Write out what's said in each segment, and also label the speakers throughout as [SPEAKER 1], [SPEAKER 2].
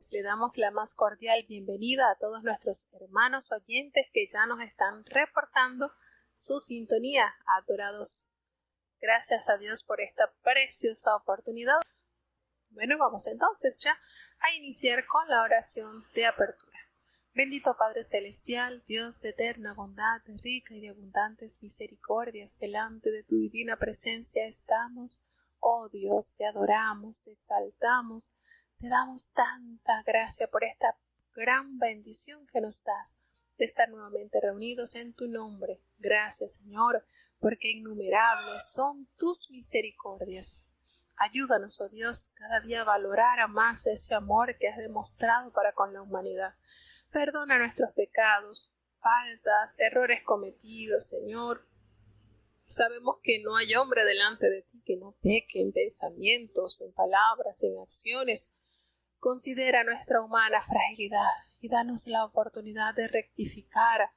[SPEAKER 1] pues le damos la más cordial bienvenida a todos nuestros hermanos oyentes que ya nos están reportando su sintonía. Adorados, gracias a Dios por esta preciosa oportunidad. Bueno, vamos entonces ya a iniciar con la oración de apertura. Bendito Padre Celestial, Dios de eterna bondad, de rica y de abundantes misericordias, delante de tu divina presencia estamos. Oh Dios, te adoramos, te exaltamos, te damos tanta gracia por esta gran bendición que nos das de estar nuevamente reunidos en tu nombre. Gracias, Señor, porque innumerables son tus misericordias. Ayúdanos, oh Dios, cada día a valorar a más ese amor que has demostrado para con la humanidad. Perdona nuestros pecados, faltas, errores cometidos, Señor. Sabemos que no hay hombre delante de ti que no peque en pensamientos, en palabras, en acciones. Considera nuestra humana fragilidad y danos la oportunidad de rectificar.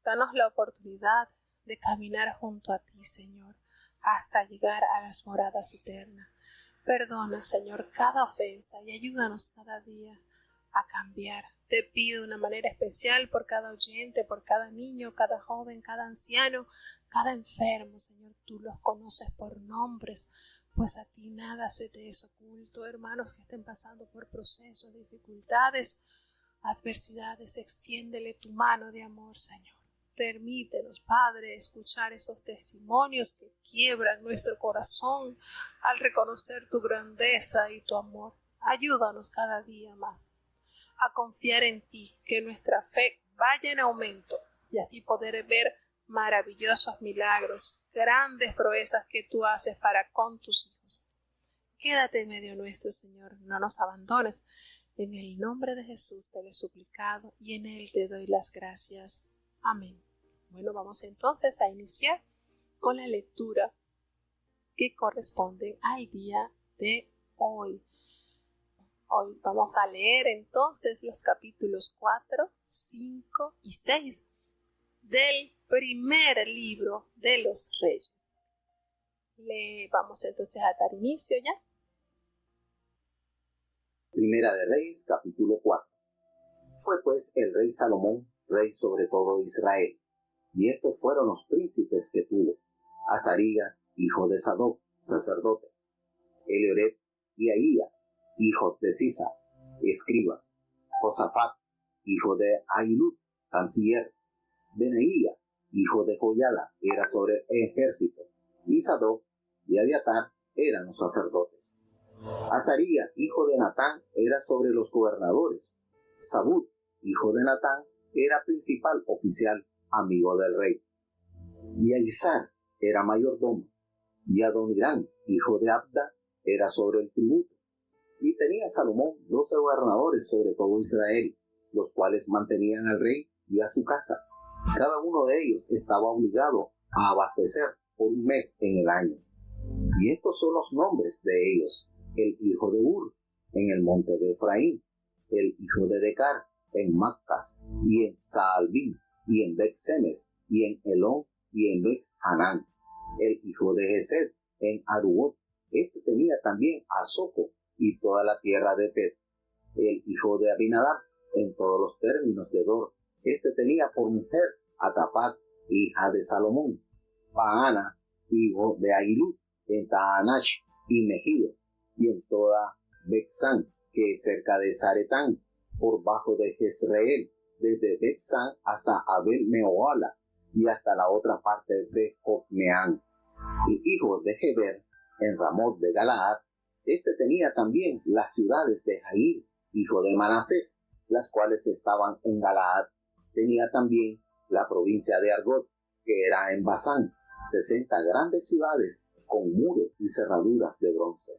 [SPEAKER 1] Danos la oportunidad de caminar junto a ti, Señor, hasta llegar a las moradas eternas. Perdona, Señor, cada ofensa y ayúdanos cada día a cambiar. Te pido de una manera especial por cada oyente, por cada niño, cada joven, cada anciano, cada enfermo, Señor. Tú los conoces por nombres, pues a ti nada se te es oculto. Hermanos que estén pasando por procesos, dificultades, adversidades, extiéndele tu mano de amor, Señor. Permítenos, Padre, escuchar esos testimonios que quiebran nuestro corazón al reconocer tu grandeza y tu amor. Ayúdanos cada día más a confiar en ti, que nuestra fe vaya en aumento y así poder ver maravillosos milagros, grandes proezas que tú haces para con tus hijos. Quédate en medio nuestro, Señor, no nos abandones. En el nombre de Jesús te lo he suplicado y en él te doy las gracias. Amén. Bueno, vamos entonces a iniciar con la lectura que corresponde al día de hoy. Hoy vamos a leer entonces los capítulos 4, 5 y 6 del primer libro de los Reyes. Le vamos entonces a dar inicio ya.
[SPEAKER 2] Primera de Reyes, capítulo 4. Fue pues el rey Salomón, rey sobre todo Israel, y estos fueron los príncipes que tuvo: Azarías, hijo de Sadoc, sacerdote; Elioret y Ahía, hijos de Sisa, escribas; Josafat, hijo de Ahilud, canciller; Benaía, hijo de Joiada, era sobre el ejército; y Sadoc y Abiatar eran los sacerdotes. Azarías, hijo de Natán, era sobre los gobernadores; Zabud, hijo de Natán, era principal oficial, amigo del rey; y Aizar era mayordomo; y Adonirán, hijo de Abda, era sobre el tributo. Y tenía Salomón 12 gobernadores sobre todo Israel, los cuales mantenían al rey y a su casa. Cada uno de ellos estaba obligado a abastecer por un mes en el año. Y estos son los nombres de ellos: el hijo de Ur, en el monte de Efraín; el hijo de Decar, en Maccas, y en Saalbim, y en Bet-Semes, y en Elón, y en Bet-Hanán; el hijo de Gesed, en Aruot. Este tenía también a Soco y toda la tierra de Pet; el hijo de Abinadab, en todos los términos de Dor. Este tenía por mujer a Tapat, hija de Salomón; Baana, hijo de Ahilud, en Taanash y Megido, y en toda Bexán, que es cerca de Zaretán, por bajo de Jezreel, desde Bexán hasta Abel Mehoala, y hasta la otra parte de Jocmeán. El hijo de Heber, en Ramot de Galaad. Este tenía también las ciudades de Jair, hijo de Manasés, las cuales estaban en Galaad. Tenía también la provincia de Argot, que era en Basán, 60 grandes ciudades con muros y cerraduras de bronce.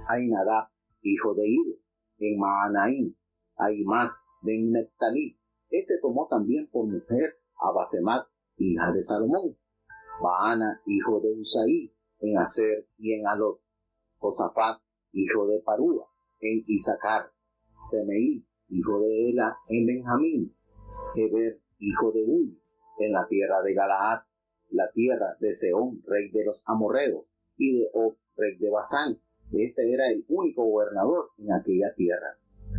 [SPEAKER 2] Ainadab, hijo de Ido, en Maanaim; Ahimás de Neptalí. Este tomó también por mujer a Basemat, hija de Salomón; Baana, hijo de Usaí, en Aser y en Alot; Josafat, hijo de Parúa, en Isaacar; Semeí, hijo de Ela, en Benjamín; Heber, hijo de Uri, en la tierra de Galaad, la tierra de Sehón, rey de los amorreos, y de Og, rey de Basán. Este era el único gobernador en aquella tierra.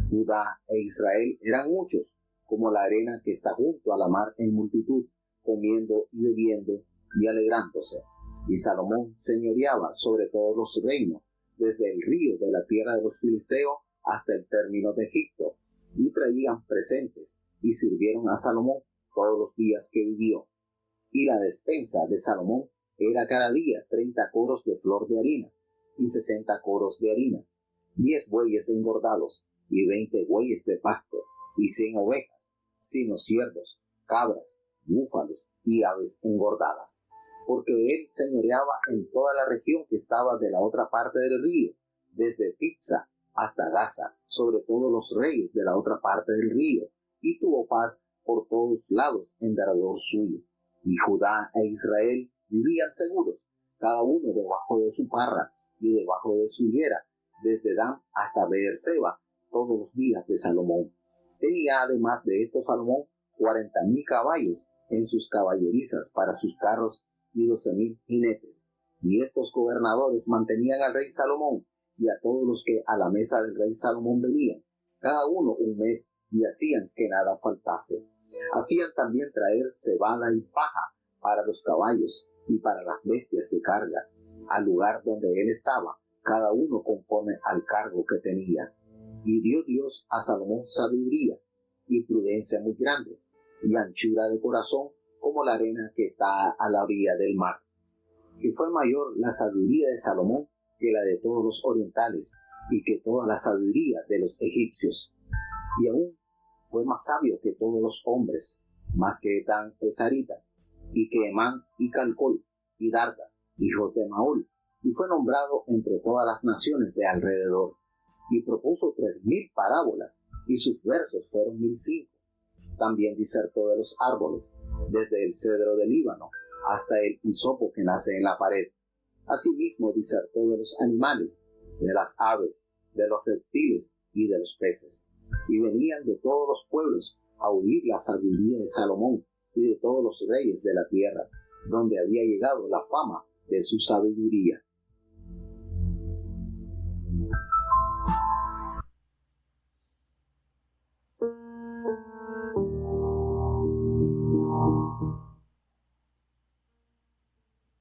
[SPEAKER 2] Judá e Israel eran muchos, como la arena que está junto a la mar en multitud, comiendo y bebiendo y alegrándose. Y Salomón señoreaba sobre todos los reinos, desde el río de la tierra de los filisteos hasta el término de Egipto, y traían presentes, y sirvieron a Salomón todos los días que vivió. Y la despensa de Salomón era cada día 30 coros de flor de harina, y 60 coros de harina, 10 bueyes engordados, y 20 bueyes de pasto, y 100 ovejas, sino ciervos, cabras, búfalos y aves engordadas. Porque él señoreaba en toda la región que estaba de la otra parte del río, desde Tipsa hasta Gaza, sobre todos los reyes de la otra parte del río, y tuvo paz por todos lados en derredor suyo. Y Judá e Israel vivían seguros, cada uno debajo de su parra y debajo de su higuera, desde Dan hasta Beerseba, todos los días de Salomón. Tenía además de esto Salomón 40,000 caballos en sus caballerizas para sus carros y 12,000 jinetes. Y estos gobernadores mantenían al rey Salomón y a todos los que a la mesa del rey Salomón venían, cada uno un mes, y hacían que nada faltase. Hacían también traer cebada y paja para los caballos y para las bestias de carga, al lugar donde él estaba, cada uno conforme al cargo que tenía. Y dio Dios a Salomón sabiduría y prudencia muy grande, y anchura de corazón como la arena que está a la orilla del mar. Y fue mayor la sabiduría de Salomón que la de todos los orientales, y que toda la sabiduría de los egipcios. Y aún fue más sabio que todos los hombres, más que Etán Esarita, y que Emán y Calcol, y Darda, hijos de Maol, y fue nombrado entre todas las naciones de alrededor. Y propuso 3,000 parábolas, y sus versos fueron 1,005. También disertó de los árboles, desde el cedro del Líbano hasta el hisopo que nace en la pared. Asimismo disertó de los animales, de las aves, de los reptiles y de los peces. Y venían de todos los pueblos a oír la sabiduría de Salomón y de todos los reyes de la tierra, donde había llegado la fama de su sabiduría.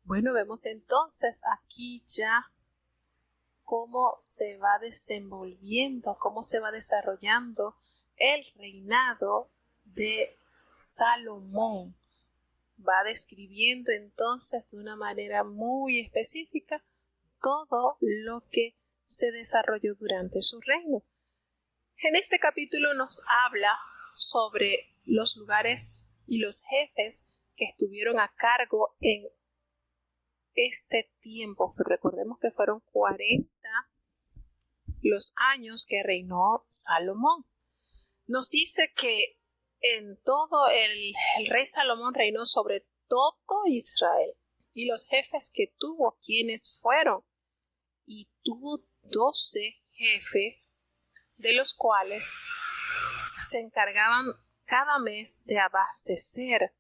[SPEAKER 1] Bueno, vemos entonces aquí ya cómo se va desenvolviendo, cómo se va desarrollando el reinado de Salomón. Va describiendo entonces de una manera muy específica todo lo que se desarrolló durante su reino. En este capítulo nos habla sobre los lugares y los jefes que estuvieron a cargo en este tiempo. Recordemos que fueron 40 los años que reinó Salomón. Nos dice que en todo el rey Salomón reinó sobre todo Israel, y los jefes que tuvo, ¿quiénes fueron? Y tuvo 12 jefes, de los cuales se encargaban cada mes de abastecer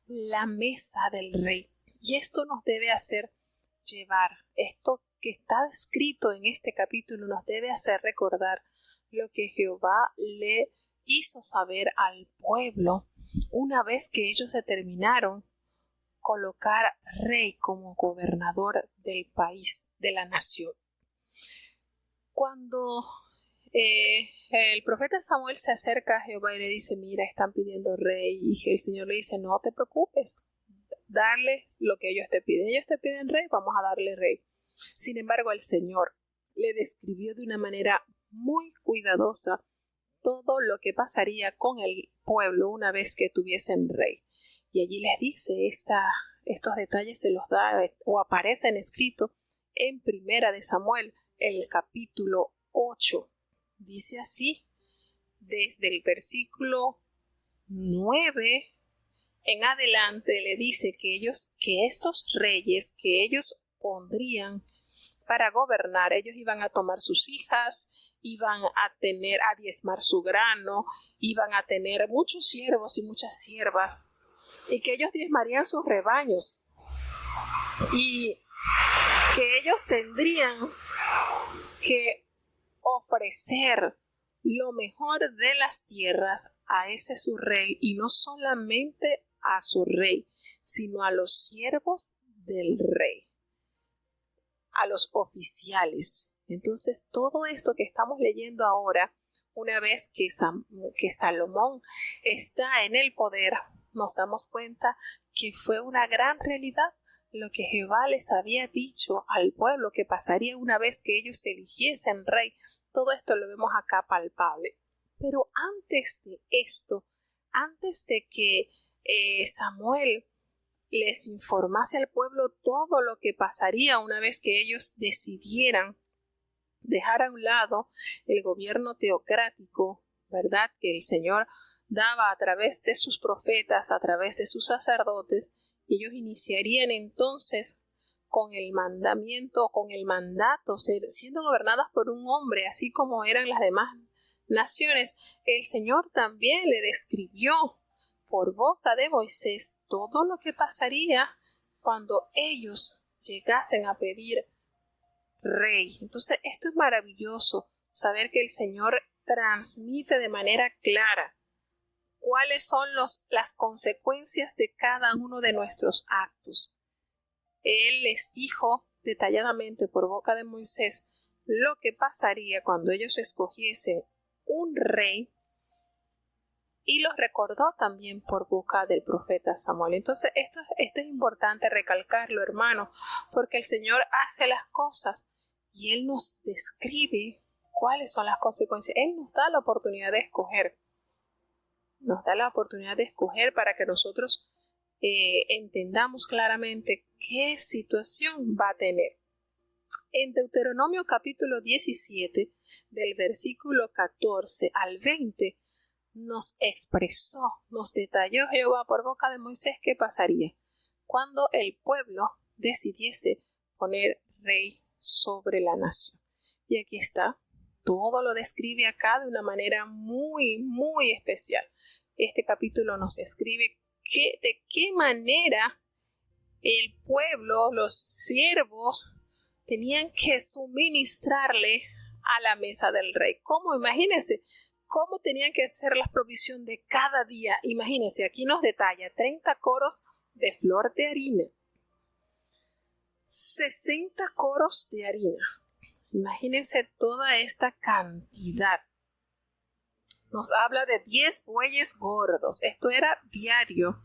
[SPEAKER 1] la mesa del rey. Y esto nos debe hacer llevar, esto que está escrito en este capítulo nos debe hacer recordar lo que Jehová le hizo saber al pueblo una vez que ellos determinaron colocar rey como gobernador del país, de la nación. Cuando el profeta Samuel se acerca a Jehová y le dice: mira, están pidiendo rey, y el Señor le dice: no te preocupes, darles lo que ellos te piden. Ellos te piden rey, vamos a darle rey. Sin embargo, el Señor le describió de una manera muy cuidadosa todo lo que pasaría con el pueblo una vez que tuviesen rey. Y allí les dice, estos detalles se los da o aparecen escritos en Primera de Samuel, el capítulo 8. Dice así, desde el versículo 9 en adelante le dice que estos reyes que ellos pondrían para gobernar, ellos iban a tomar sus hijas, iban a diezmar su grano, iban a tener muchos siervos y muchas siervas, y que ellos diezmarían sus rebaños, y que ellos tendrían que ofrecer lo mejor de las tierras a ese su rey, y no solamente a su rey, sino a los siervos del rey, a los oficiales. Entonces, todo esto que estamos leyendo ahora, una vez que Salomón está en el poder, nos damos cuenta que fue una gran realidad lo que Jehová les había dicho al pueblo que pasaría una vez que ellos eligiesen rey. Todo esto lo vemos acá palpable. Pero antes de esto, antes de que Samuel les informase al pueblo todo lo que pasaría una vez que ellos decidieran dejar a un lado el gobierno teocrático, ¿verdad?, que el Señor daba a través de sus profetas, a través de sus sacerdotes, y ellos iniciarían entonces con el mandamiento, con el mandato, siendo gobernadas por un hombre, así como eran las demás naciones. El Señor también le describió por boca de Moisés todo lo que pasaría cuando ellos llegasen a pedir rey. Entonces, esto es maravilloso, saber que el Señor transmite de manera clara cuáles son las consecuencias de cada uno de nuestros actos. Él les dijo detalladamente por boca de Moisés lo que pasaría cuando ellos escogiesen un rey, y los recordó también por boca del profeta Samuel. Entonces, esto es importante recalcarlo, hermano, porque el Señor hace las cosas y Él nos describe cuáles son las consecuencias. Él nos da la oportunidad de escoger. Nos da la oportunidad de escoger para que nosotros entendamos claramente qué situación va a tener. En Deuteronomio capítulo 17, del versículo 14 al 20, nos expresó, nos detalló Jehová por boca de Moisés qué pasaría cuando el pueblo decidiese poner rey sobre la nación. Y aquí está, todo lo describe acá de una manera muy, muy especial. Este capítulo nos describe de qué manera el pueblo, los siervos, tenían que suministrarle a la mesa del rey. ¿Cómo? Imagínense cómo tenían que hacer la provisión de cada día. Imagínense, aquí nos detalla 30 coros de flor de harina, 60 coros de harina. Imagínense toda esta cantidad. Nos habla de 10 bueyes gordos. Esto era diario.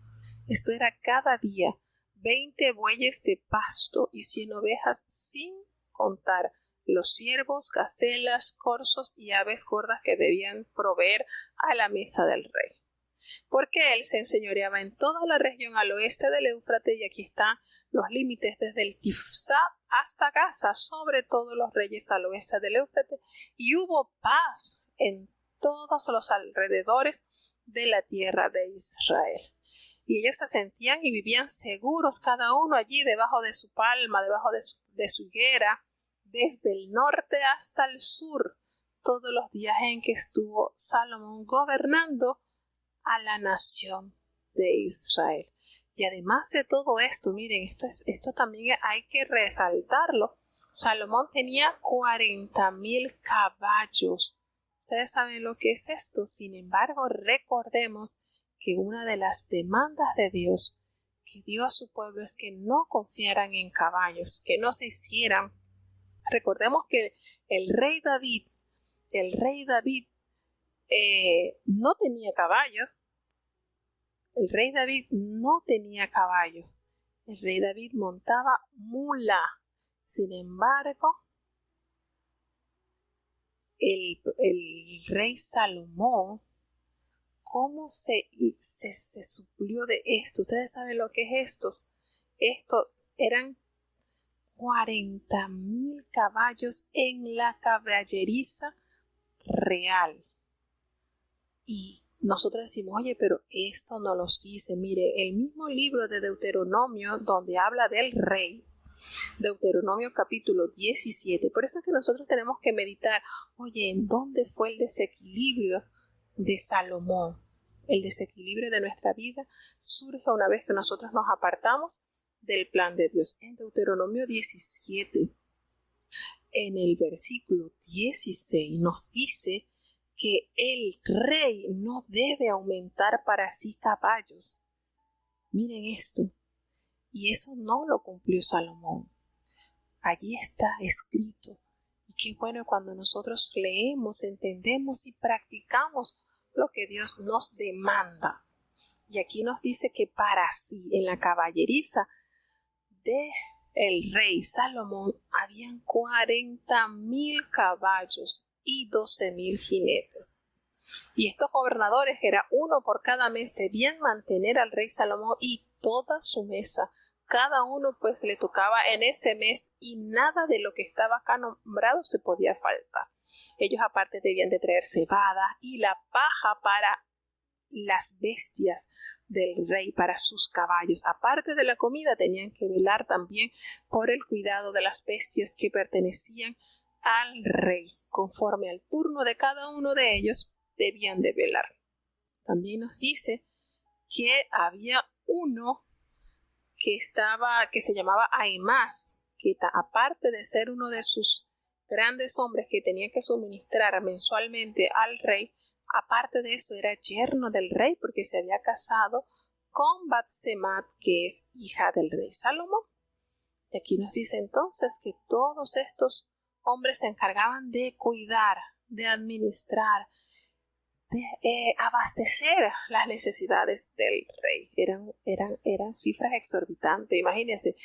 [SPEAKER 1] Esto era cada día. 20 bueyes de pasto y 100 ovejas, sin contar los ciervos, gacelas, corzos y aves gordas que debían proveer a la mesa del rey. Porque él se enseñoreaba en toda la región al oeste del Éufrates, y aquí están los límites desde el Tifsá hasta Gaza, sobre todos los reyes al oeste del Éufrates, y hubo paz en todos los alrededores de la tierra de Israel. Y ellos se sentían y vivían seguros, cada uno allí debajo de su palma, debajo de su higuera, desde el norte hasta el sur, todos los días en que estuvo Salomón gobernando a la nación de Israel. Y además de todo esto, miren, esto también hay que resaltarlo. Salomón tenía 40,000 caballos. Ustedes saben lo que es esto. Sin embargo, recordemos que una de las demandas de Dios que dio a su pueblo es que no confiaran en caballos, que no se hicieran. Recordemos que el rey David no tenía caballo. El rey David no tenía caballo. El rey David montaba mula. Sin embargo, el rey Salomón, ¿cómo se suplió de esto? Ustedes saben lo que es esto. Estos eran 40,000 caballos en la caballeriza real. Y nosotros decimos, oye, pero esto no los dice. Mire, el mismo libro de Deuteronomio, donde habla del rey, Deuteronomio capítulo 17, por eso es que nosotros tenemos que meditar, oye, ¿en dónde fue el desequilibrio de Salomón? El desequilibrio de nuestra vida surge una vez que nosotros nos apartamos del plan de Dios. En Deuteronomio 17, en el versículo 16 nos dice que el rey no debe aumentar para sí caballos. Miren esto. Y eso no lo cumplió Salomón. Allí está escrito. Y qué bueno cuando nosotros leemos, entendemos y practicamos lo que Dios nos demanda. Y aquí nos dice que para sí, en la caballeriza de el rey Salomón, habían 40,000 caballos y 12,000 jinetes. Y estos gobernadores, era uno por cada mes, debían mantener al rey Salomón y toda su mesa. Cada uno pues le tocaba en ese mes y nada de lo que estaba acá nombrado se podía faltar. Ellos aparte debían de traer cebada y la paja para las bestias del rey, para sus caballos. Aparte de la comida tenían que velar también por el cuidado de las bestias que pertenecían al rey. Conforme al turno de cada uno de ellos debían de velar. También nos dice que había uno que se llamaba Aimás, que aparte de ser uno de sus grandes hombres que tenía que suministrar mensualmente al rey, aparte de eso era yerno del rey porque se había casado con Batsemat, que es hija del rey Salomón. Y aquí nos dice entonces que todos estos hombres se encargaban de cuidar, de administrar, de abastecer las necesidades del rey. Eran cifras exorbitantes. Imagínense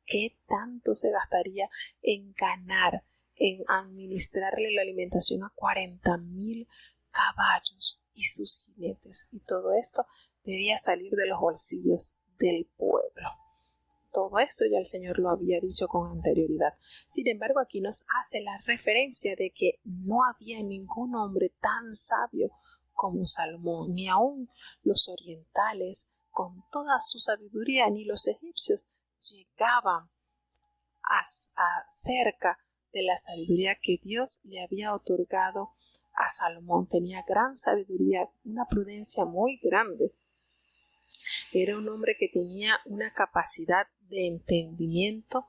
[SPEAKER 1] qué tanto se gastaría en ganar, en administrarle la alimentación a 40,000 caballos y sus jinetes. Y todo esto debía salir de los bolsillos del pueblo. Todo esto ya el Señor lo había dicho con anterioridad. Sin embargo, aquí nos hace la referencia de que no había ningún hombre tan sabio como Salomón, ni aun los orientales, con toda su sabiduría, ni los egipcios llegaban a cerca de la sabiduría que Dios le había otorgado a Salomón. Tenía gran sabiduría, una prudencia muy grande. Era un hombre que tenía una capacidad de entendimiento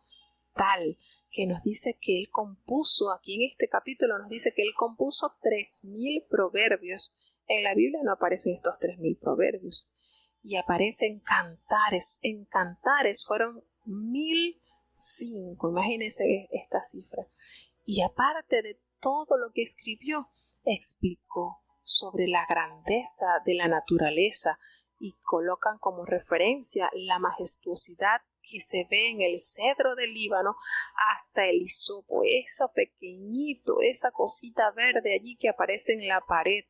[SPEAKER 1] tal que nos dice que él compuso, aquí en este capítulo nos dice que él compuso 3,000 proverbios. En la Biblia no aparecen estos 3,000 proverbios. Y aparecen cantares. En cantares fueron 1,005. Imagínense esta cifra. Y aparte de todo lo que escribió, explicó sobre la grandeza de la naturaleza y colocan como referencia la majestuosidad que se ve en el cedro del Líbano hasta el hisopo, eso pequeñito, esa cosita verde allí que aparece en la pared.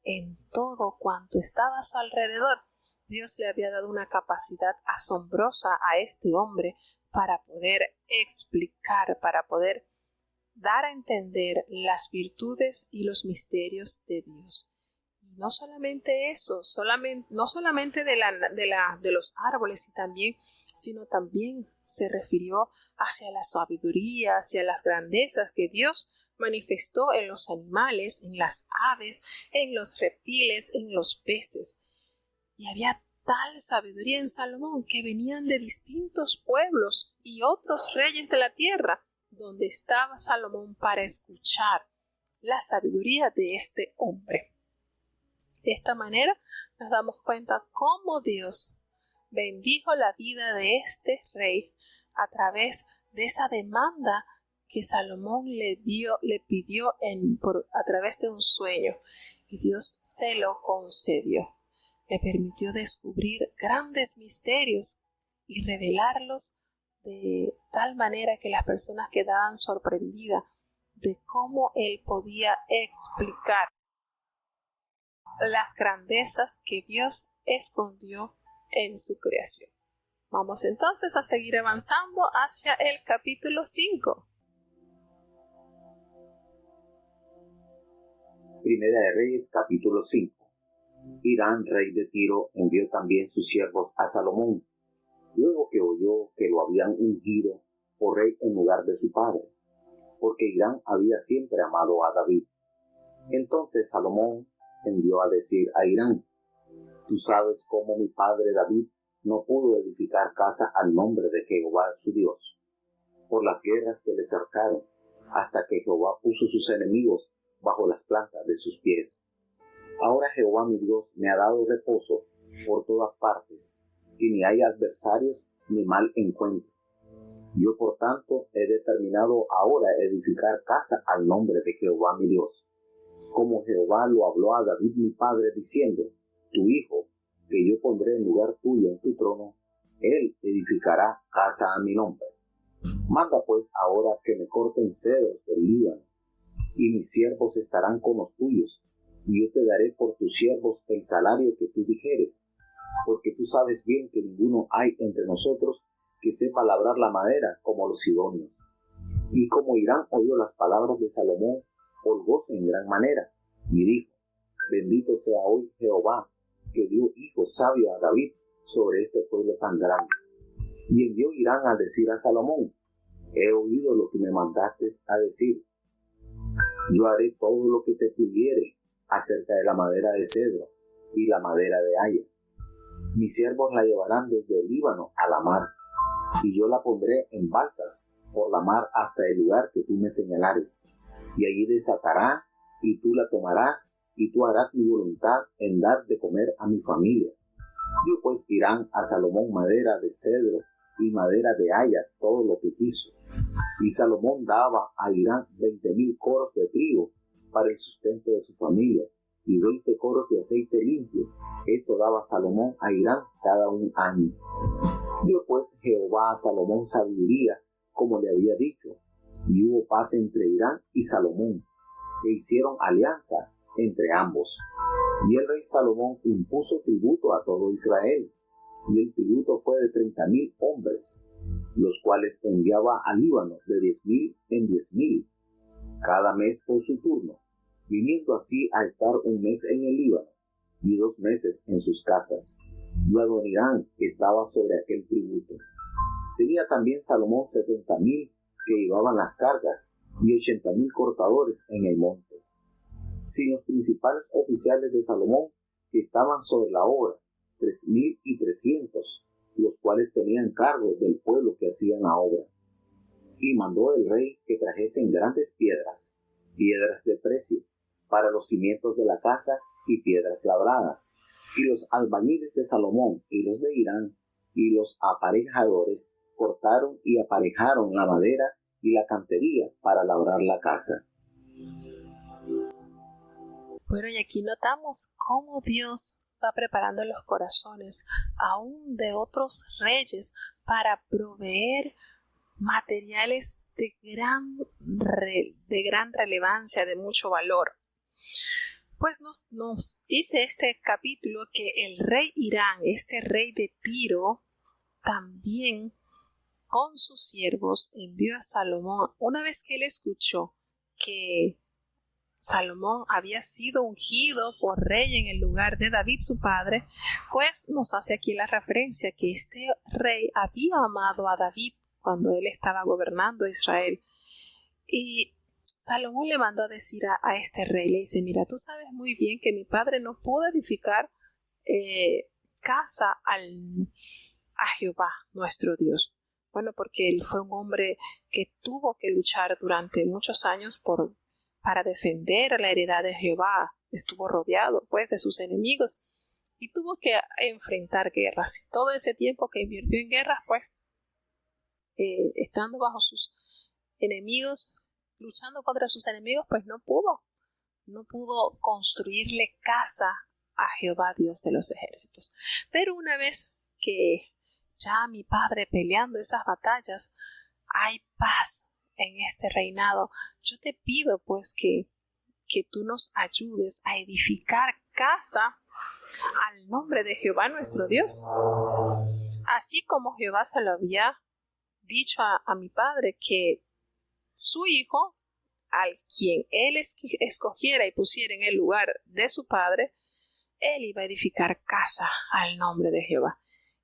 [SPEAKER 1] En todo cuanto estaba a su alrededor, Dios le había dado una capacidad asombrosa a este hombre para poder explicar, para poder dar a entender las virtudes y los misterios de Dios. Y no solamente eso, no solamente de los árboles, sino también se refirió hacia la sabiduría, hacia las grandezas que Dios manifestó en los animales, en las aves, en los reptiles, en los peces. Y había tal sabiduría en Salomón que venían de distintos pueblos y otros reyes de la tierra, donde estaba Salomón para escuchar la sabiduría de este hombre. De esta manera nos damos cuenta cómo Dios bendijo la vida de este rey a través de esa demanda que Salomón le pidió a través de un sueño, y Dios se lo concedió. Le permitió descubrir grandes misterios y revelarlos de tal manera que las personas quedaban sorprendidas de cómo él podía explicar las grandezas que Dios escondió en su creación. Vamos entonces a seguir avanzando hacia el capítulo 5.
[SPEAKER 2] Primera de Reyes, capítulo 5. Hirán, rey de Tiro, envió también sus siervos a Salomón, luego que oyó que lo habían ungido por rey en lugar de su padre, porque Hirán había siempre amado a David. Entonces Salomón envió a decir a Hirán: tú sabes cómo mi padre David no pudo edificar casa al nombre de Jehová su Dios, por las guerras que le cercaron, hasta que Jehová puso sus enemigos bajo las plantas de sus pies. Ahora Jehová mi Dios me ha dado reposo por todas partes, y ni hay adversarios ni mal encuentro. Yo por tanto he determinado ahora edificar casa al nombre de Jehová mi Dios, como Jehová lo habló a David mi padre, diciendo: tu hijo, que yo pondré en lugar tuyo en tu trono, él edificará casa a mi nombre. Manda pues ahora que me corten cedros del Líbano, y mis siervos estarán con los tuyos, y yo te daré por tus siervos el salario que tú dijeres, porque tú sabes bien que ninguno hay entre nosotros que sepa labrar la madera como los sidonios. Y como Hirán oyó las palabras de Salomón, holgóse en gran manera, y dijo: bendito sea hoy Jehová, que dio hijo sabio a David sobre este pueblo tan grande. Y envió Hirán a decir a Salomón: he oído lo que me mandaste a decir. Yo haré todo lo que te pidiere acerca de la madera de cedro y la madera de haya. Mis siervos la llevarán desde el Líbano a la mar, y yo la pondré en balsas por la mar hasta el lugar que tú me señalares, y allí desatará, y tú la tomarás, y tú harás mi voluntad en dar de comer a mi familia. Dio pues Hirán a Salomón madera de cedro y madera de haya, todo lo que quiso. Y Salomón daba a Hirán 20,000 coros de trigo para el sustento de su familia, y 20 coros de aceite limpio. Esto daba Salomón a Hirán cada un año. Dio pues Jehová a Salomón sabiduría, como le había dicho, y hubo paz entre Hirán y Salomón, e hicieron alianza entre ambos. Y el rey Salomón impuso tributo a todo Israel, y el tributo fue de 30,000 hombres, los cuales enviaba al Líbano de 10,000 en 10,000, cada mes por su turno, viniendo así a estar un mes en el Líbano, y 2 meses en sus casas. Y Adonirán estaba sobre aquel tributo. Tenía también Salomón 70,000 que llevaban las cargas, y 80,000 cortadores en el monte, sin los principales oficiales de Salomón que estaban sobre la obra, 3,300, los cuales tenían cargo del pueblo que hacían la obra. Y mandó el rey que trajesen grandes piedras de precio, para los cimientos de la casa, y piedras labradas. Y los albañiles de Salomón y los de Hirán y los aparejadores cortaron y aparejaron la madera y la cantería para labrar la casa.
[SPEAKER 1] Bueno, y aquí notamos cómo Dios va preparando los corazones aún de otros reyes para proveer materiales de gran relevancia, de mucho valor. Pues nos dice este capítulo que el rey Hirán, este rey de Tiro, también con sus siervos envió a Salomón, una vez que él escuchó que Salomón había sido ungido por rey en el lugar de David su padre, pues nos hace aquí la referencia que este rey había amado a David cuando él estaba gobernando Israel. Y Salomón le mandó a decir a este rey, le dice: mira, tú sabes muy bien que mi padre no pudo edificar casa a Jehová nuestro Dios. Bueno, porque él fue un hombre que tuvo que luchar durante muchos años para defender la heredad de Jehová. Estuvo rodeado pues de sus enemigos y tuvo que enfrentar guerras. Y todo ese tiempo que invirtió en guerras, pues estando bajo sus enemigos, luchando contra sus enemigos, pues no pudo construirle casa a Jehová Dios de los ejércitos. Pero una vez que ya mi padre peleando esas batallas, hay paz en este reinado, yo te pido pues que tú nos ayudes a edificar casa al nombre de Jehová nuestro Dios, así como Jehová se lo había dicho a mi padre, que su hijo, al quien él escogiera y pusiera en el lugar de su padre, él iba a edificar casa al nombre de Jehová.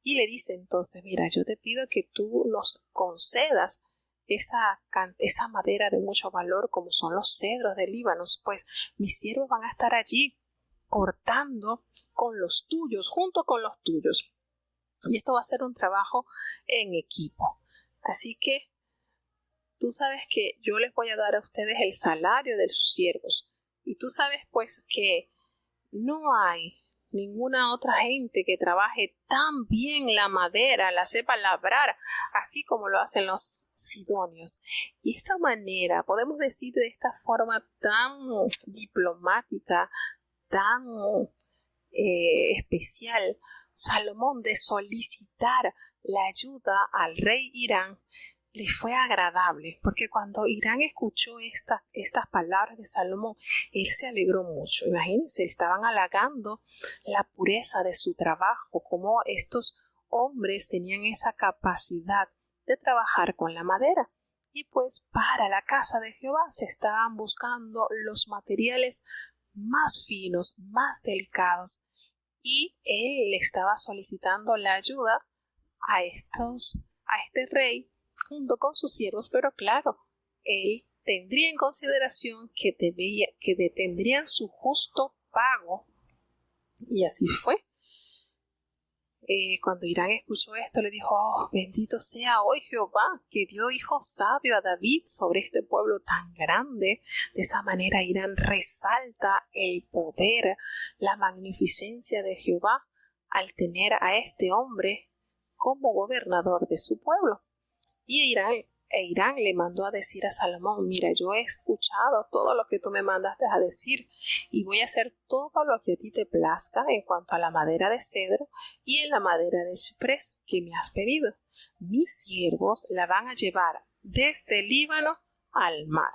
[SPEAKER 1] Y le dice entonces: mira, yo te pido que tú nos concedas esa madera de mucho valor, como son los cedros del Líbano, pues mis siervos van a estar allí cortando con los tuyos, junto con los tuyos. Y esto va a ser un trabajo en equipo. Así que tú sabes que yo les voy a dar a ustedes el salario de sus siervos. Y tú sabes pues que no hay ninguna otra gente que trabaje tan bien la madera, la sepa labrar, así como lo hacen los sidonios. Y de esta manera, podemos decir de esta forma tan diplomática, tan especial, Salomón, de solicitar la ayuda al rey Hiram, le fue agradable, porque cuando Hiram escuchó estas palabras de Salomón, él se alegró mucho. Imagínense, estaban halagando la pureza de su trabajo, cómo estos hombres tenían esa capacidad de trabajar con la madera. Y pues para la casa de Jehová se estaban buscando los materiales más finos, más delicados, y él le estaba solicitando la ayuda a este rey junto con sus siervos, pero claro, él tendría en consideración que tendrían su justo pago, y así fue. Cuando Hiram escuchó esto, le dijo: oh, bendito sea hoy Jehová, que dio hijo sabio a David sobre este pueblo tan grande. De esa manera Hiram resalta el poder, la magnificencia de Jehová al tener a este hombre como gobernador de su pueblo. Y Hiram le mandó a decir a Salomón: mira, yo he escuchado todo lo que tú me mandaste a decir y voy a hacer todo lo que a ti te plazca en cuanto a la madera de cedro y en la madera de ciprés que me has pedido. Mis siervos la van a llevar desde el Líbano al mar,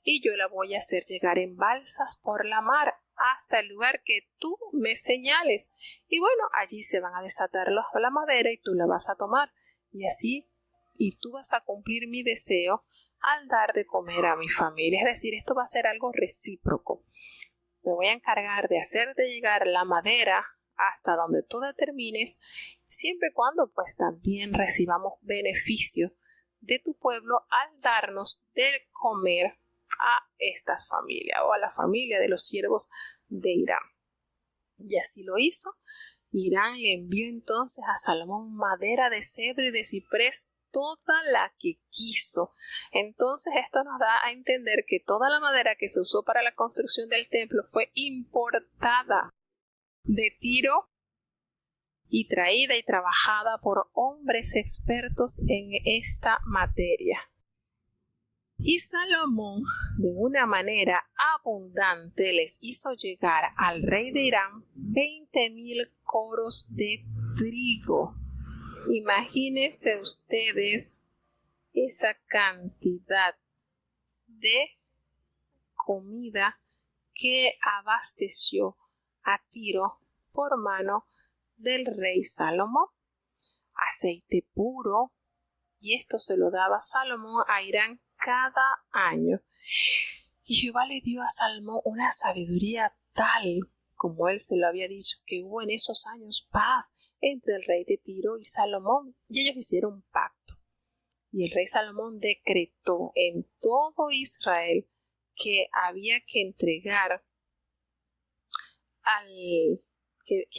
[SPEAKER 1] y yo la voy a hacer llegar en balsas por la mar hasta el lugar que tú me señales. Y bueno, allí se van a desatar la madera y tú la vas a tomar, y tú vas a cumplir mi deseo al dar de comer a mi familia. Es decir, esto va a ser algo recíproco. Me voy a encargar de hacerte llegar la madera hasta donde tú determines, siempre y cuando pues también recibamos beneficio de tu pueblo al darnos de comer a estas familias o a la familia de los siervos de Hiram. Y así lo hizo. Hiram le envió entonces a Salomón madera de cedro y de ciprés, toda la que quiso. Entonces esto nos da a entender que toda la madera que se usó para la construcción del templo fue importada de Tiro y traída y trabajada por hombres expertos en esta materia. Y Salomón, de una manera abundante, les hizo llegar al rey de Hiram 20,000 coros de trigo. Imagínense ustedes esa cantidad de comida que abasteció a Tiro por mano del rey Salomón. Aceite puro, y esto se lo daba Salomón a Hiram cada año. Y Jehová le dio a Salomón una sabiduría tal, como él se lo había dicho, que hubo en esos años paz entre el rey de Tiro y Salomón, y ellos hicieron un pacto. Y el rey Salomón decretó en todo Israel que había que entregar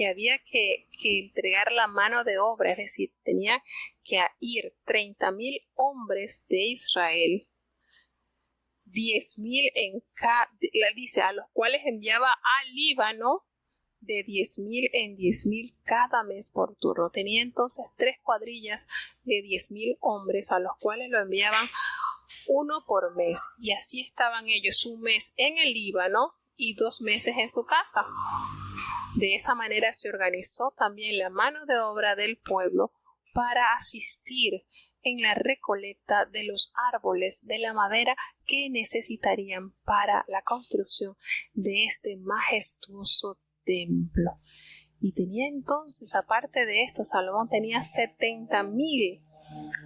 [SPEAKER 1] había que entregar la mano de obra, es decir, tenía que ir 30,000 hombres de Israel, 10,000 dice, a los cuales enviaba al Líbano de 10,000 en 10,000 cada mes por turno. Tenía entonces 3 cuadrillas de 10,000 hombres, a los cuales lo enviaban uno por mes, y así estaban ellos un mes en el Líbano y 2 meses en su casa. De esa manera se organizó también la mano de obra del pueblo para asistir en la recolecta de los árboles de la madera que necesitarían para la construcción de este majestuoso templo. Y tenía entonces, aparte de esto, Salomón tenía 70,000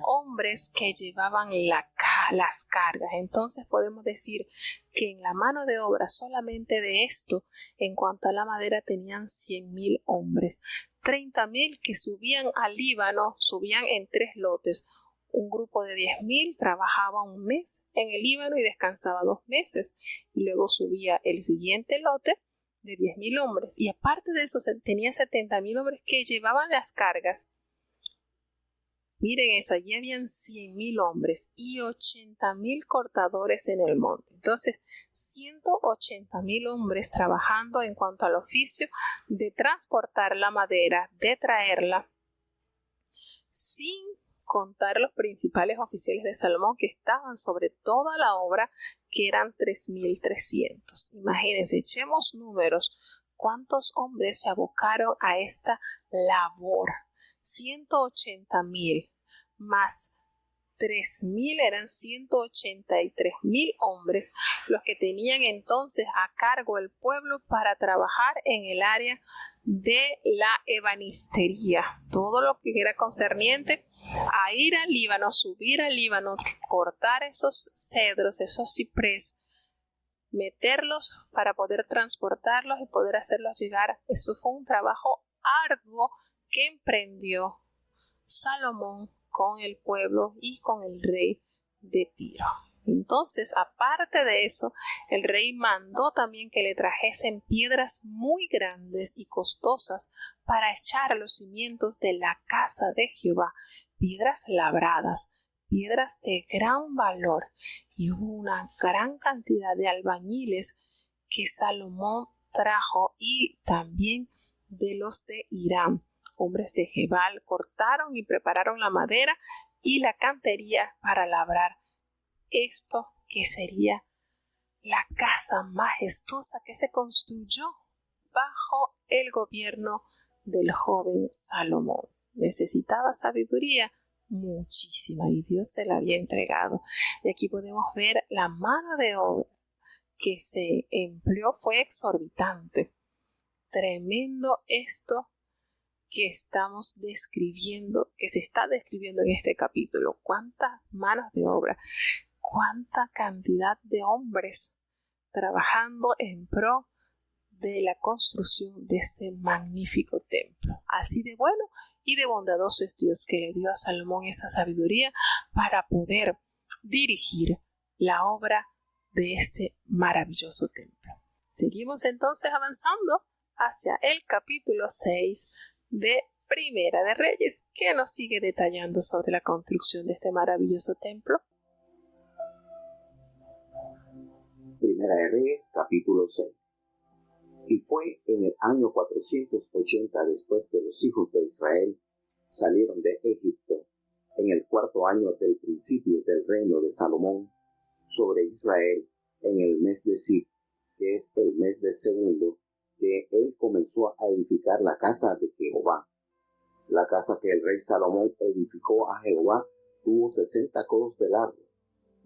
[SPEAKER 1] hombres que llevaban las cargas. Entonces podemos decir que en la mano de obra solamente de esto, en cuanto a la madera, tenían 100,000 hombres. 30,000 que subían al Líbano, subían en 3 lotes. Un grupo de 10,000 trabajaba un mes en el Líbano y descansaba 2 meses. Y luego subía el siguiente lote de 10,000 hombres. Y aparte de eso, tenía 70,000 hombres que llevaban las cargas Miren eso, allí habían 100,000 hombres y 80,000 cortadores en el monte. Entonces, 180,000 hombres trabajando en cuanto al oficio de transportar la madera, de traerla, sin contar los principales oficiales de Salomón que estaban sobre toda la obra, que eran 3,300. Imagínense, echemos números. ¿Cuántos hombres se abocaron a esta labor? 180,000 más 3,000 eran 183,000 hombres los que tenían entonces a cargo el pueblo para trabajar en el área de la ebanistería, todo lo que era concerniente a ir al Líbano, subir al Líbano, cortar esos cedros, esos ciprés, meterlos para poder transportarlos y poder hacerlos llegar. Eso fue un trabajo arduo que emprendió Salomón con el pueblo y con el rey de Tiro. Entonces, aparte de eso, el rey mandó también que le trajesen piedras muy grandes y costosas para echar los cimientos de la casa de Jehová, piedras labradas, piedras de gran valor, y hubo una gran cantidad de albañiles que Salomón trajo, y también de los de Hiram, hombres de Gebal, cortaron y prepararon la madera y la cantería para labrar esto que sería la casa majestuosa que se construyó bajo el gobierno del joven Salomón. Necesitaba sabiduría, muchísima, y Dios se la había entregado. Y aquí podemos ver la mano de obra que se empleó, fue exorbitante. Tremendo esto que estamos describiendo, que se está describiendo en este capítulo. Cuántas manos de obra, cuánta cantidad de hombres trabajando en pro de la construcción de este magnífico templo. Así de bueno y de bondadoso es Dios, que le dio a Salomón esa sabiduría para poder dirigir la obra de este maravilloso templo. Seguimos entonces avanzando hacia el capítulo 6 de Primera de Reyes, que nos sigue detallando sobre la construcción de este maravilloso templo.
[SPEAKER 2] Primera de Reyes, capítulo 6. Y fue en el año 480 después que los hijos de Israel salieron de Egipto, en el 4º año del principio del reino de Salomón sobre Israel, en el mes de Sib, que es el mes del segundo, que él comenzó a edificar la casa de Jehová. La casa que el rey Salomón edificó a Jehová tuvo 60 codos de largo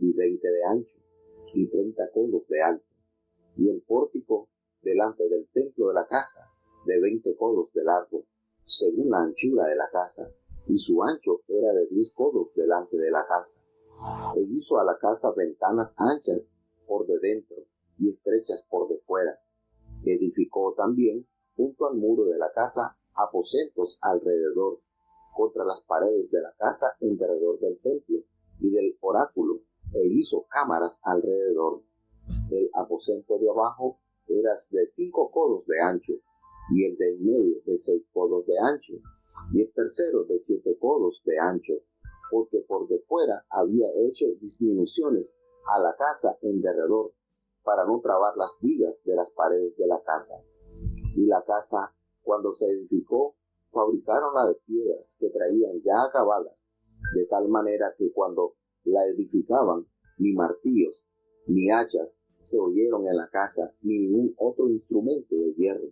[SPEAKER 2] y 20 de ancho y 30 codos de alto, y el pórtico delante del templo de la casa de 20 codos de largo, según la anchura de la casa, y su ancho era de 10 codos delante de la casa. E hizo a la casa ventanas anchas por de dentro y estrechas por de fuera. Edificó también junto al muro de la casa aposentos alrededor, contra las paredes de la casa en derredor del templo y del oráculo, e hizo cámaras alrededor. El aposento de abajo era de 5 codos de ancho, y el de en medio de 6 codos de ancho, y el tercero de 7 codos de ancho, porque por de fuera había hecho disminuciones a la casa en derredor, para no trabar las vigas de las paredes de la casa. Y la casa, cuando se edificó, fabricaronla de piedras que traían ya acabadas, de tal manera que cuando la edificaban, ni martillos, ni hachas se oyeron en la casa, ni ningún otro instrumento de hierro.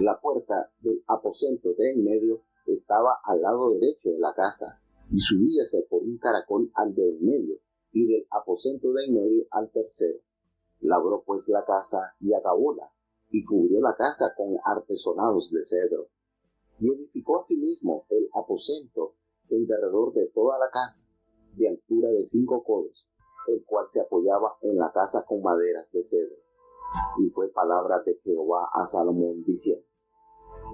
[SPEAKER 2] La puerta del aposento de en medio estaba al lado derecho de la casa, y subíase por un caracol al de en medio, y del aposento de en medio al tercero. Labró pues la casa y acabóla, y cubrió la casa con artesonados de cedro. Y edificó asimismo el aposento en derredor de toda la casa, de altura de 5 codos, el cual se apoyaba en la casa con maderas de cedro. Y fue palabra de Jehová a Salomón, diciendo: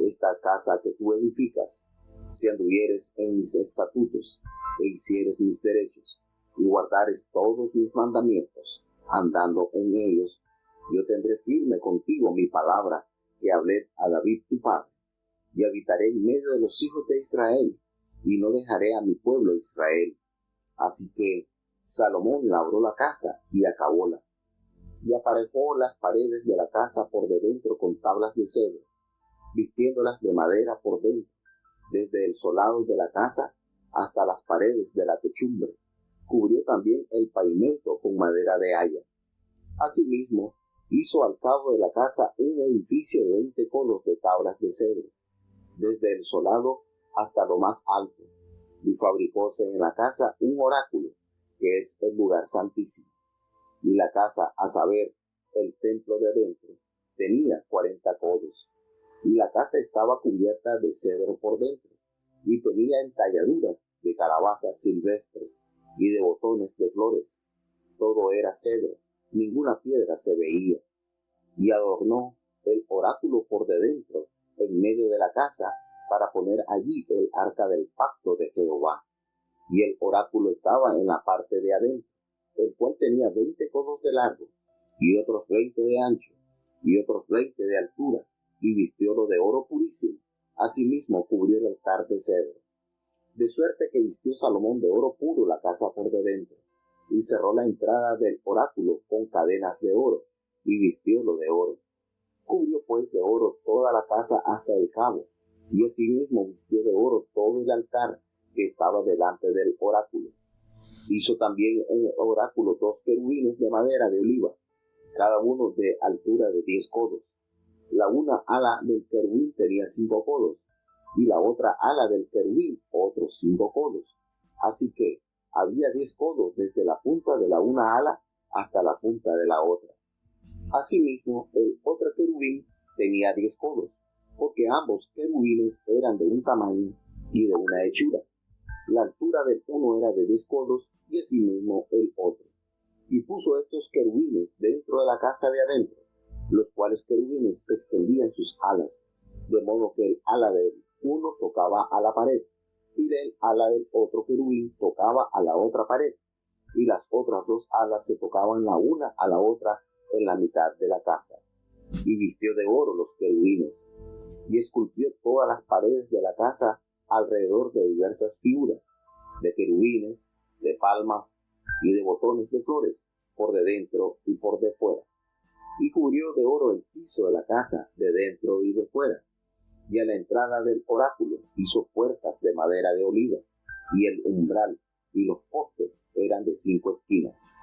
[SPEAKER 2] Esta casa que tú edificas, si anduvieres en mis estatutos, e hicieres mis derechos, y guardares todos mis mandamientos, andando en ellos, yo tendré firme contigo mi palabra que hablé a David tu padre, y habitaré en medio de los hijos de Israel, y no dejaré a mi pueblo Israel. Así que Salomón labró la casa y acabóla, y aparejó las paredes de la casa por de dentro con tablas de cedro, vistiéndolas de madera por dentro, desde el solado de la casa hasta las paredes de la techumbre. Cubrió también el pavimento con madera de haya. Asimismo, hizo al cabo de la casa un edificio de 20 codos de tablas de cedro, desde el solado hasta lo más alto, y fabricóse en la casa un oráculo, que es el lugar santísimo. Y la casa, a saber, el templo de adentro, tenía 40 codos, y la casa estaba cubierta de cedro por dentro, y tenía entalladuras de calabazas silvestres y de botones de flores. Todo era cedro, ninguna piedra se veía. Y adornó el oráculo por de dentro, en medio de la casa, para poner allí el arca del pacto de Jehová. Y el oráculo estaba en la parte de adentro, el cual tenía 20 codos de largo, y otros 20 de ancho, y otros 20 de altura, y vistiólo de oro purísimo. Asimismo cubrió el altar de cedro. De suerte que vistió Salomón de oro puro la casa por de dentro, y cerró la entrada del oráculo con cadenas de oro, y vistiólo de oro. Cubrió pues de oro toda la casa hasta el cabo, y asimismo vistió de oro todo el altar que estaba delante del oráculo. Hizo también en el oráculo 2 querubines de madera de oliva, cada uno de altura de 10 codos. La una ala del querubín tenía 5 codos, y la otra ala del querubín otros 5 codos. Así que había 10 codos desde la punta de la una ala hasta la punta de la otra. Asimismo, el otro querubín tenía 10 codos, porque ambos querubines eran de un tamaño y de una hechura. La altura del uno era de 10 codos, y asimismo el otro. Y puso estos querubines dentro de la casa de adentro, los cuales querubines extendían sus alas, de modo que el ala del uno tocaba a la pared, y el ala del otro querubín tocaba a la otra pared, y las otras 2 alas se tocaban la una a la otra en la mitad de la casa. Y vistió de oro los querubines, y esculpió todas las paredes de la casa alrededor de diversas figuras, de querubines, de palmas y de botones de flores, por de dentro y por de fuera. Y cubrió de oro el piso de la casa, de dentro y de fuera. Y a la entrada del oráculo hizo puertas de madera de oliva, y el umbral y los postes eran de 5 esquinas.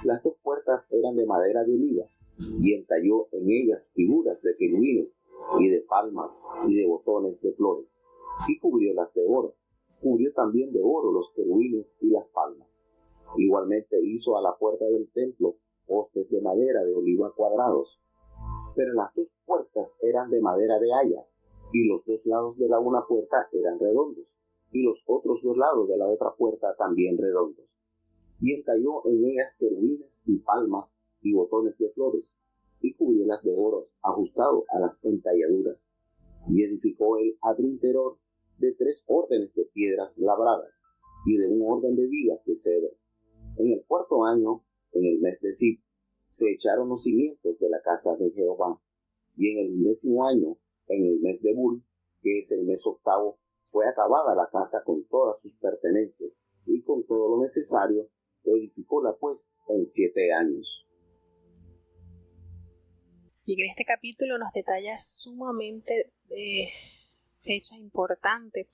[SPEAKER 2] Las 2 puertas eran de madera de oliva, y entalló en ellas figuras de querubines, y de palmas, y de botones de flores, y cubriólas de oro. Cubrió también de oro los querubines y las palmas. Igualmente hizo a la puerta del templo postes de madera de oliva cuadrados, pero las 2 puertas eran de madera de haya, y los 2 lados de la una puerta eran redondos, y los otros 2 lados de la otra puerta también redondos. Y entalló en ellas querubines y palmas y botones de flores, y cubriólas de oro ajustado a las entalladuras. Y edificó el adrinteror de 3 órdenes de piedras labradas, y de un orden de vigas de cedro. En el 4º año, en el mes de Sib, se echaron los cimientos de la casa de Jehová, y en el 10º año, en el mes de Bul, que es el mes 8º, fue acabada la casa con todas sus pertenencias, y con todo lo necesario, edificóla pues en 7 años.
[SPEAKER 1] Y en este capítulo nos detalla sumamente fecha importante,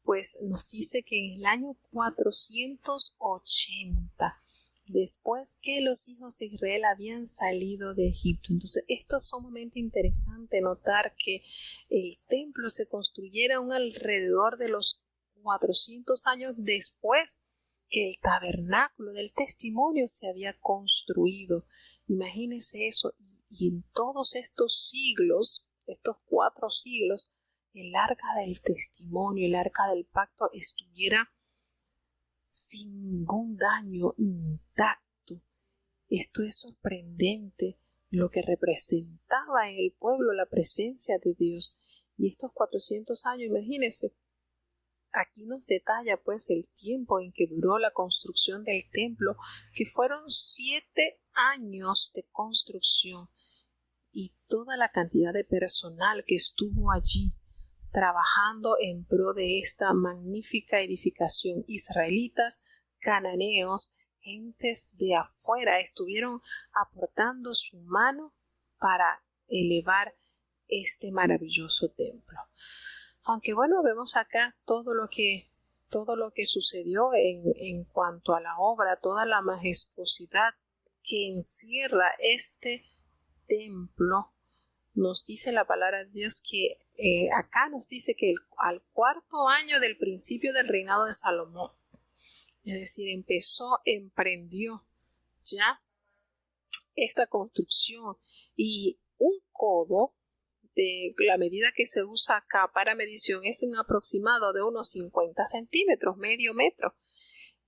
[SPEAKER 1] pues nos dice que en el año 480, después que los hijos de Israel habían salido de Egipto. Entonces, esto es sumamente interesante notar que el templo se construyera alrededor de los 400 años después que el tabernáculo del testimonio se había construido. Imagínense eso, y en todos estos siglos, estos 4 siglos, el arca del testimonio, el arca del pacto estuviera sin ningún daño, intacto. Esto es sorprendente, lo que representaba en el pueblo la presencia de Dios. Y estos 400 años, imagínense, aquí nos detalla pues el tiempo en que duró la construcción del templo, que fueron 7 años de construcción, y toda la cantidad de personal que estuvo allí trabajando en pro de esta magnífica edificación. Israelitas, cananeos, gentes de afuera estuvieron aportando su mano para elevar este maravilloso templo. Aunque bueno, vemos acá todo lo que sucedió en cuanto a la obra, toda la majestuosidad que encierra este templo. Nos dice la palabra de Dios que acá nos dice que al 4º año del principio del reinado de Salomón, es decir, emprendió ya esta construcción, y un codo de la medida que se usa acá para medición es un aproximado de unos 50 centímetros, medio metro.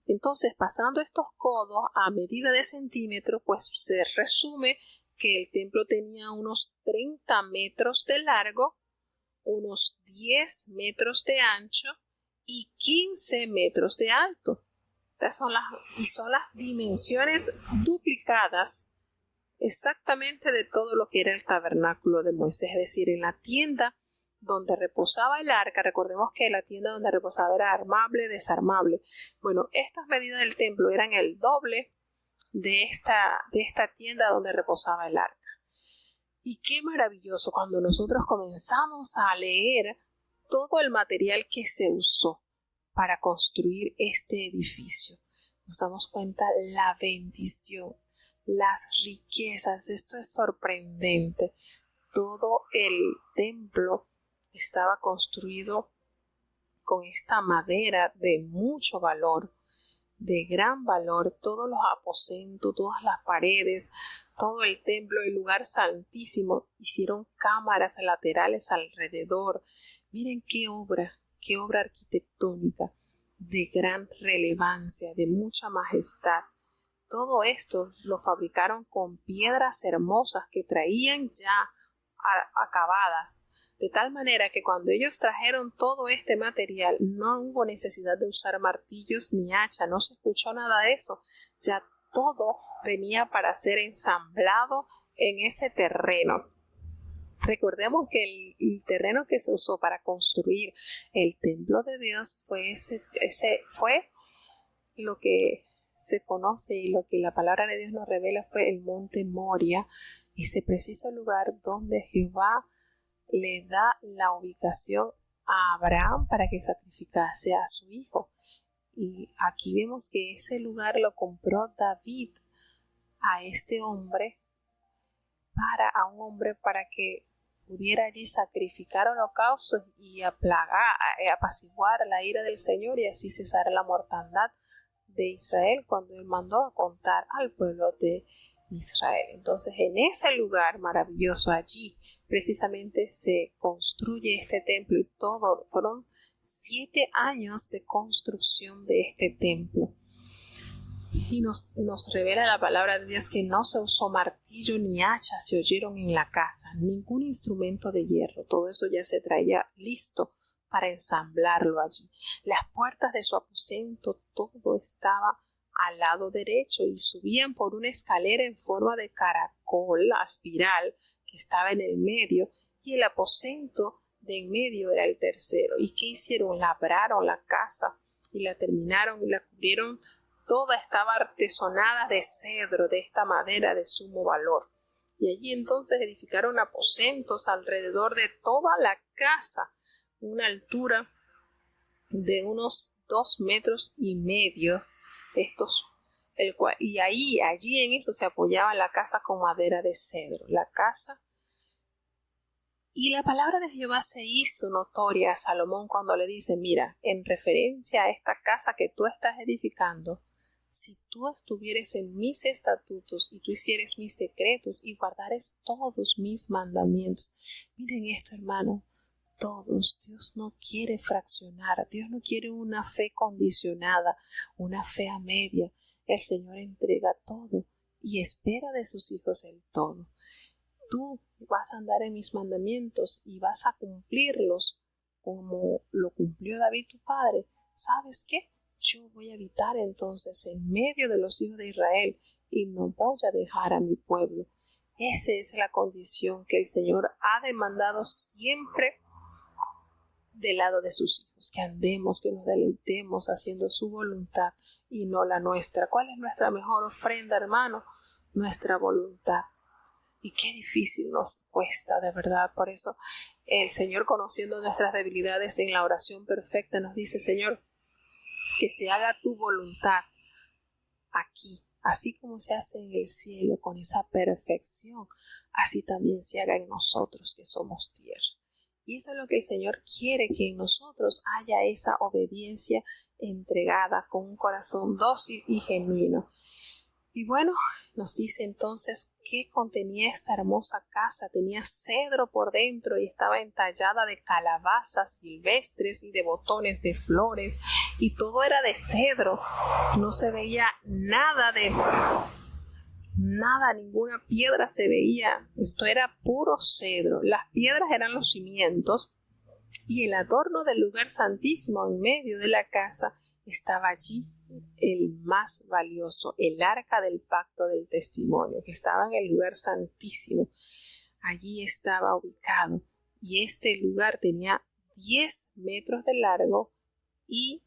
[SPEAKER 1] Entonces, pasando estos codos a medida de centímetros, pues se resume que el templo tenía unos 30 metros de largo, unos 10 metros de ancho y 15 metros de alto. Estas son las dimensiones duplicadas exactamente de todo lo que era el tabernáculo de Moisés, es decir, en la tienda donde reposaba el arca. Recordemos que la tienda donde reposaba era armable, desarmable. Bueno, estas medidas del templo eran el doble de esta tienda donde reposaba el arca. Y qué maravilloso cuando nosotros comenzamos a leer todo el material que se usó para construir este edificio. Nos damos cuenta la bendición, las riquezas. Esto es sorprendente. Todo el templo estaba construido con esta madera de mucho valor, de gran valor. Todos los aposentos, todas las paredes, todo el templo, el lugar santísimo, hicieron cámaras laterales alrededor. Miren qué obra arquitectónica de gran relevancia, de mucha majestad. Todo esto lo fabricaron con piedras hermosas que traían ya acabadas, de tal manera que cuando ellos trajeron todo este material no hubo necesidad de usar martillos ni hacha, no se escuchó nada de eso. Ya todo venía para ser ensamblado en ese terreno. Recordemos que el terreno que se usó para construir el templo de Dios fue fue lo que se conoce y lo que la palabra de Dios nos revela fue el monte Moria, ese preciso lugar donde Jehová le da la ubicación a Abraham para que sacrificase a su hijo. Y aquí vemos que ese lugar lo compró David a este hombre, a un hombre para que pudiera allí sacrificar holocaustos y apaciguar la ira del Señor y así cesar la mortandad de Israel cuando él mandó a contar al pueblo de Israel. Entonces, en ese lugar maravilloso, allí precisamente se construye este templo, y fueron 7 años de construcción de este templo. Y nos revela la palabra de Dios que no se usó martillo ni hacha, se oyeron en la casa, ningún instrumento de hierro. Todo eso ya se traía listo para ensamblarlo allí. Las puertas de su aposento, todo estaba al lado derecho y subían por una escalera en forma de caracol, espiral, que estaba en el medio, y el aposento de en medio era el tercero. ¿Y qué hicieron? Labraron la casa y la terminaron y la cubrieron. Toda estaba artesonada de cedro, de esta madera de sumo valor. Y allí entonces edificaron aposentos alrededor de toda la casa, una altura de unos 2,5 metros. Y allí en eso se apoyaba la casa con madera de cedro. La casa. Y la palabra de Jehová se hizo notoria a Salomón cuando le dice: mira, en referencia a esta casa que tú estás edificando, si tú estuvieres en mis estatutos y tú hicieres mis decretos y guardares todos mis mandamientos. Miren esto, hermano, todos. Dios no quiere fraccionar, Dios no quiere una fe condicionada, una fe a media. El Señor entrega todo y espera de sus hijos el todo. Tú vas a andar en mis mandamientos y vas a cumplirlos como lo cumplió David tu padre. ¿Sabes qué? Yo voy a habitar entonces en medio de los hijos de Israel y no voy a dejar a mi pueblo. Esa es la condición que el Señor ha demandado siempre del lado de sus hijos, que andemos, que nos deleitemos haciendo su voluntad y no la nuestra. ¿Cuál es nuestra mejor ofrenda, hermano? Nuestra voluntad. Y qué difícil nos cuesta, de verdad. Por eso el Señor, conociendo nuestras debilidades en la oración perfecta, nos dice: Señor, que se haga tu voluntad aquí, así como se hace en el cielo con esa perfección, así también se haga en nosotros que somos tierra. Y eso es lo que el Señor quiere, que en nosotros haya esa obediencia entregada con un corazón dócil y genuino. Y bueno, nos dice entonces que contenía esta hermosa casa. Tenía cedro por dentro y estaba entallada de calabazas silvestres y de botones de flores, y todo era de cedro. No se veía nada, ninguna piedra se veía. Esto era puro cedro. Las piedras eran los cimientos, y el adorno del lugar santísimo en medio de la casa estaba allí el más valioso, el arca del pacto del testimonio, que estaba en el lugar santísimo. Allí estaba ubicado, y este lugar tenía 10 metros de largo y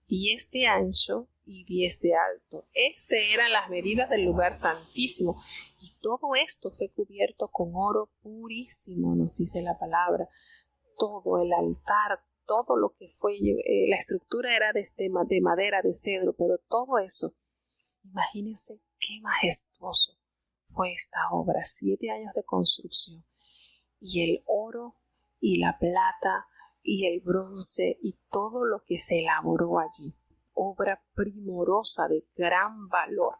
[SPEAKER 1] 10 de ancho y 10 de alto. Eran las medidas del lugar santísimo, y todo esto fue cubierto con oro purísimo, nos dice la palabra. Todo el altar, todo lo que fue, la estructura era de madera, de cedro, pero todo eso, imagínense qué majestuoso fue esta obra. 7 años de construcción, y el oro y la plata y el bronce y todo lo que se elaboró allí, obra primorosa de gran valor.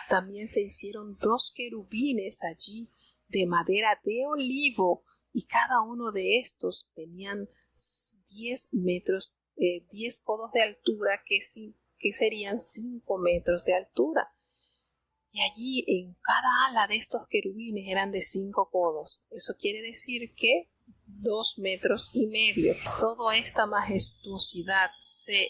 [SPEAKER 1] También se hicieron 2 querubines allí de madera de olivo, y cada uno de estos tenían 10 metros, 10 codos de altura, que serían 5 metros de altura. Y allí en cada ala de estos querubines eran de 5 codos. Eso quiere decir que 2,5 metros. Toda esta majestuosidad se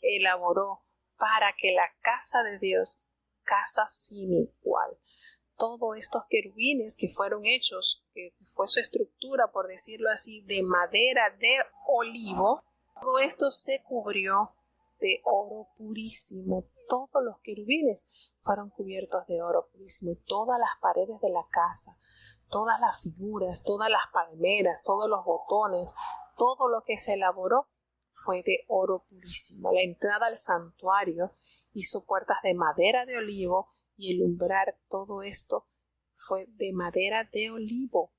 [SPEAKER 1] elaboró para que la casa de Dios, casa sin igual. Todos estos querubines que fueron hechos, que fue su estructura, por decirlo así, de madera de olivo, todo esto se cubrió de oro purísimo. Todos los querubines fueron cubiertos de oro purísimo, y todas las paredes de la casa, todas las figuras, todas las palmeras, todos los botones, todo lo que se elaboró fue de oro purísimo. La entrada al santuario hizo puertas de madera de olivo, y el umbral, todo esto fue de madera de olivo.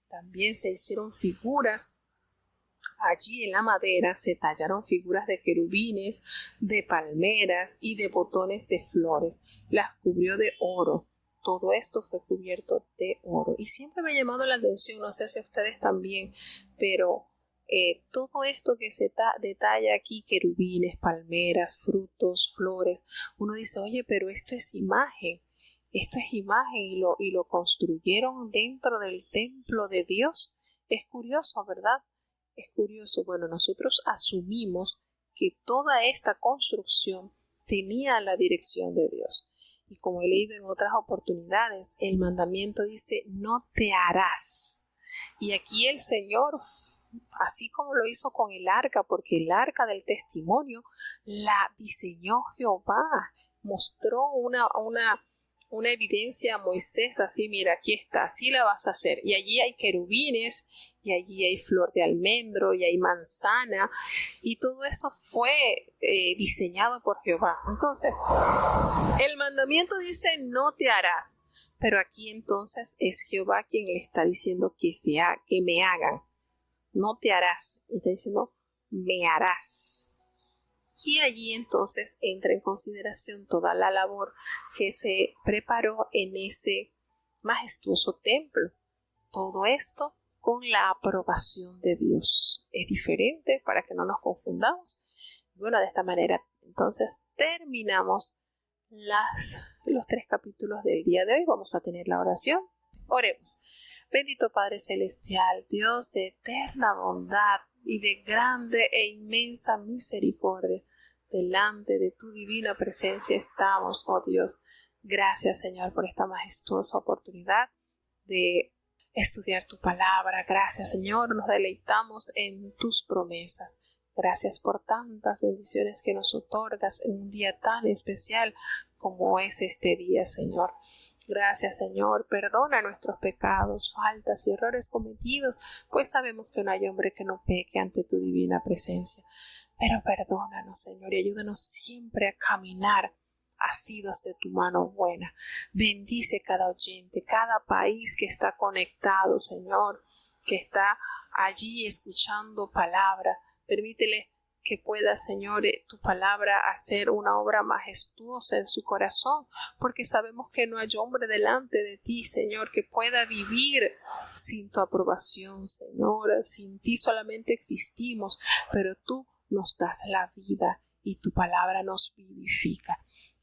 [SPEAKER 1] También se hicieron figuras allí en la madera, se tallaron figuras de querubines, de palmeras y de botones de flores. Las cubrió de oro. Todo esto fue cubierto de oro. Y siempre me ha llamado la atención, no sé si a ustedes también, pero todo esto que se detalla aquí, querubines, palmeras, frutos, flores, uno dice: oye, pero esto es imagen y lo construyeron dentro del templo de Dios. Es curioso, ¿verdad? Es curioso. Bueno, nosotros asumimos que toda esta construcción tenía la dirección de Dios. Y como he leído en otras oportunidades, el mandamiento dice: no te harás. Y aquí el Señor, así como lo hizo con el arca, porque el arca del testimonio la diseñó Jehová, mostró una evidencia a Moisés, así: mira, aquí está, así la vas a hacer. Y allí hay querubines, y allí hay flor de almendro, y hay manzana, y todo eso fue diseñado por Jehová. Entonces, el mandamiento dice: no te harás. Pero aquí entonces es Jehová quien le está diciendo que me hagan. No te harás. Está diciendo: me harás. Y allí entonces entra en consideración toda la labor que se preparó en ese majestuoso templo. Todo esto con la aprobación de Dios. Es diferente, para que no nos confundamos. Bueno, de esta manera entonces terminamos los 3 capítulos del día de hoy. Vamos a tener la oración. Oremos. Bendito Padre Celestial, Dios de eterna bondad y de grande e inmensa misericordia, delante de tu divina presencia estamos, oh Dios. Gracias, Señor, por esta majestuosa oportunidad de estudiar tu palabra. Gracias, Señor, nos deleitamos en tus promesas. Gracias por tantas bendiciones que nos otorgas en un día tan especial como es este día, Señor. Gracias, Señor. Perdona nuestros pecados, faltas y errores cometidos, pues sabemos que no hay hombre que no peque ante tu divina presencia. Pero perdónanos, Señor, y ayúdanos siempre a caminar asidos de tu mano buena. Bendice cada oyente, cada país que está conectado, Señor, que está allí escuchando palabra. Permítele que pueda, Señor, tu palabra hacer una obra majestuosa en su corazón, porque sabemos que no hay hombre delante de ti, Señor, que pueda vivir sin tu aprobación, Señor. Sin ti solamente existimos, pero tú nos das la vida y tu palabra nos vivifica.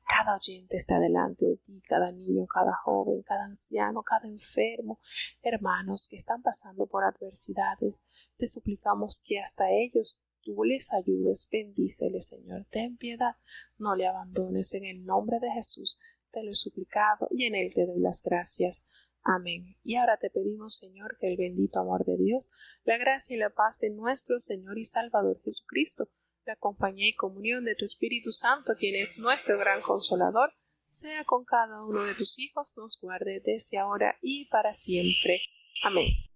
[SPEAKER 1] Cada oyente está delante de ti, cada niño, cada joven, cada anciano, cada enfermo, hermanos que están pasando por adversidades. Te suplicamos que hasta ellos tú les ayudes. Bendíceles, Señor. Ten piedad, no le abandones. En el nombre de Jesús te lo he suplicado y en él te doy las gracias. Amén. Y ahora te pedimos, Señor, que el bendito amor de Dios, la gracia y la paz de nuestro Señor y Salvador Jesucristo, la compañía y comunión de tu Espíritu Santo, quien es nuestro gran consolador, sea con cada uno de tus hijos, nos guarde desde ahora y para siempre. Amén.